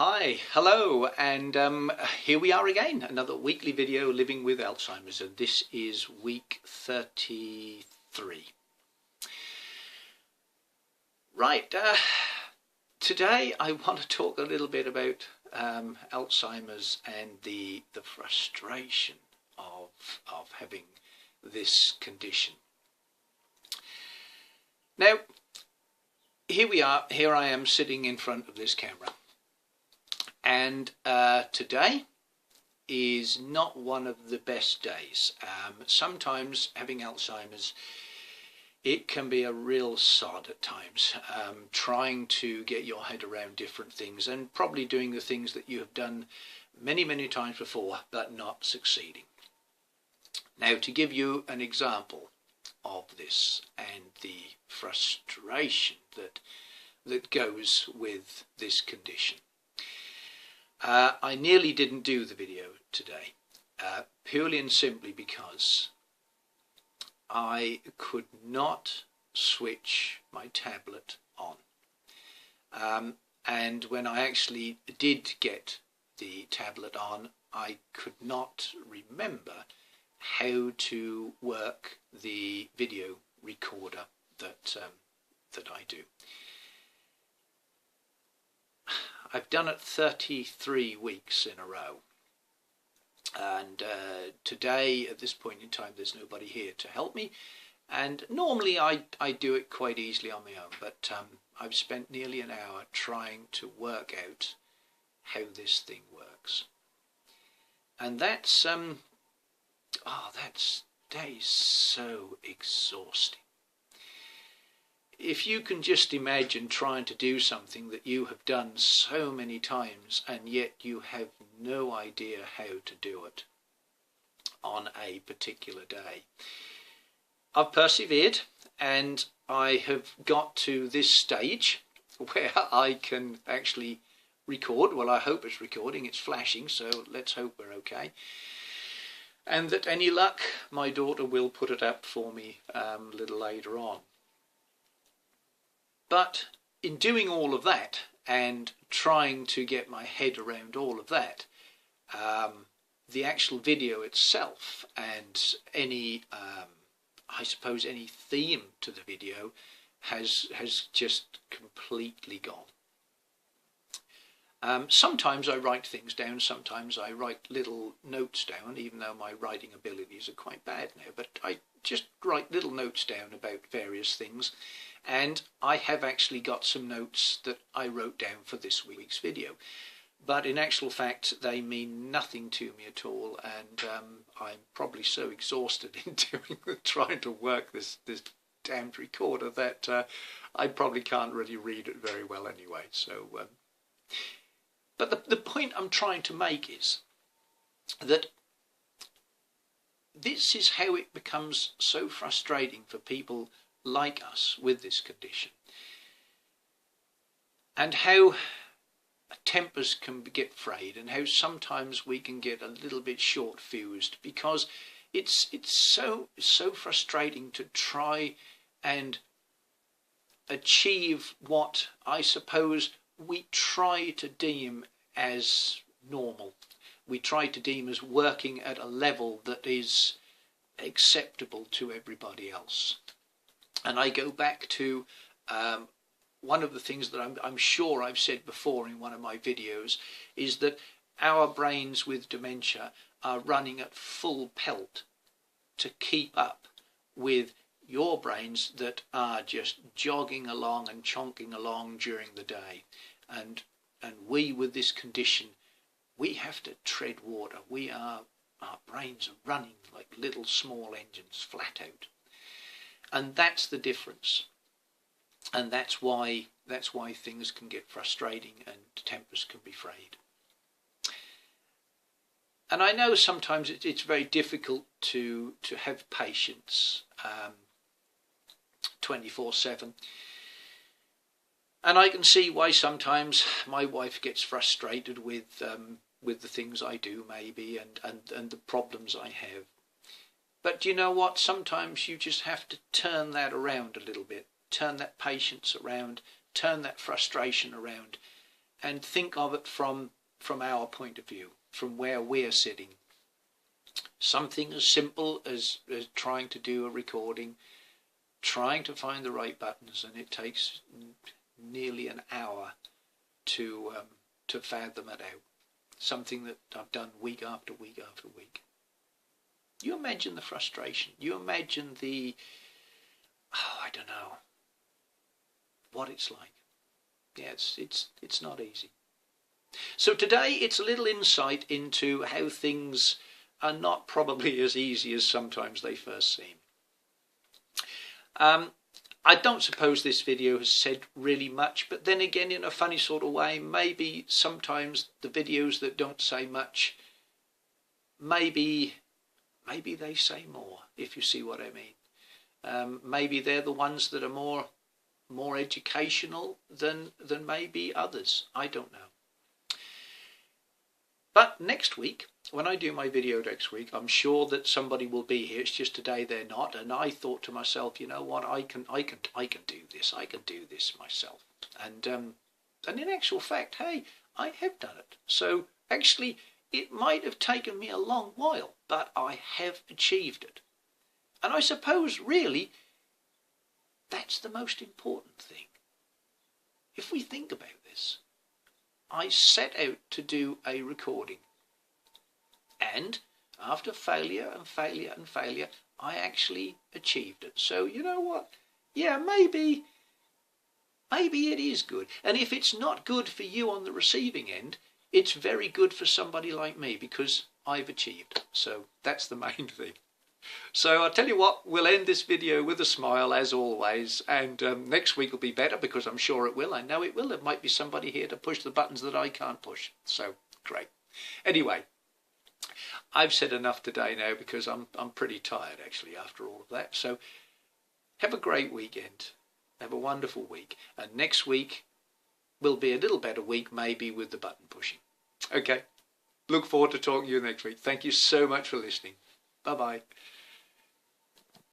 Hi, hello, and here we are again, another weekly video living with Alzheimer's, and this is week 33. Right, today I want to talk a little bit about Alzheimer's and the frustration of having this condition. Now, here I am sitting in front of this camera. And today is not one of the best days. Sometimes having Alzheimer's, it can be a real sod at times, trying to get your head around different things and probably doing the things that you have done many, many times before, but not succeeding. Now, to give you an example of this and the frustration that goes with this condition. I nearly didn't do the video today, purely and simply because I could not switch my tablet on. And when I actually did get the tablet on, I could not remember how to work the video recorder that I do. I've done it 33 weeks in a row, and today at this point in time there's nobody here to help me, and normally I do it quite easily on my own, but I've spent nearly an hour trying to work out how this thing works, and that is so exhausting. If you can just imagine trying to do something that you have done so many times and yet you have no idea how to do it on a particular day. I've persevered and I have got to this stage where I can actually record. Well, I hope it's recording, it's flashing, so let's hope we're okay. And that any luck, my daughter will put it up for me a little later on. But in doing all of that and trying to get my head around all of that, the actual video itself and any, I suppose, any theme to the video has just completely gone. Sometimes I write things down, sometimes I write little notes down, even though my writing abilities are quite bad now, but I just write little notes down about various things. And I have actually got some notes that I wrote down for this week's video. But in actual fact, they mean nothing to me at all. And I'm probably so exhausted in trying to work this damned recorder that I probably can't really read it very well anyway. So, but the point I'm trying to make is that this is how it becomes so frustrating for people like us with this condition, and how tempers can get frayed, and how sometimes we can get a little bit short fused, because it's so frustrating to try and achieve what I suppose we try to deem as normal. We try to deem as working at a level that is acceptable to everybody else. And I go back to one of the things that I'm sure I've said before in one of my videos, is that our brains with dementia are running at full pelt to keep up with your brains that are just jogging along and chonking along during the day. And we with this condition, we have to tread water. Our brains are running like little small engines flat out. And that's the difference, and that's why things can get frustrating and tempers can be frayed. And I know sometimes it's very difficult to have patience 24/7, and I can see why sometimes my wife gets frustrated with the things I do, maybe, and the problems I have. But you know what? Sometimes you just have to turn that around a little bit, turn that patience around, turn that frustration around, and think of it from our point of view, from where we're sitting. Something as simple as trying to do a recording, trying to find the right buttons, and it takes nearly an hour to fathom it out. Something that I've done week after week after week. You imagine the frustration. You imagine I don't know what it's like. Yeah, it's not easy. So today it's a little insight into how things are not probably as easy as sometimes they first seem. I don't suppose this video has said really much, but then again, in a funny sort of way, maybe sometimes the videos that don't say much, maybe they say more, if you see what I mean. Maybe they're the ones that are more educational than maybe others. I don't know. But next week, when I do my video next week, I'm sure that somebody will be here. It's just today they're not. And I thought to myself, you know what, I can do this. I can do this myself. And in actual fact, hey, I have done it. So actually, it might have taken me a long while, but I have achieved it. And I suppose really, that's the most important thing. If we think about this, I set out to do a recording, and after failure and failure and failure, I actually achieved it. So you know what? Yeah, maybe it is good. And if it's not good for you on the receiving end, it's very good for somebody like me because I've achieved it. So that's the main thing. So I'll tell you what, we'll end this video with a smile as always, and next week will be better because I'm sure it will. I know it will. There might be somebody here to push the buttons that I can't push. So great. Anyway, I've said enough today now because I'm pretty tired actually after all of that. So have a great weekend. Have a wonderful week. And next week will be a little better week maybe with the button pushing. Okay. Look forward to talking to you next week. Thank you so much for listening. Bye-bye.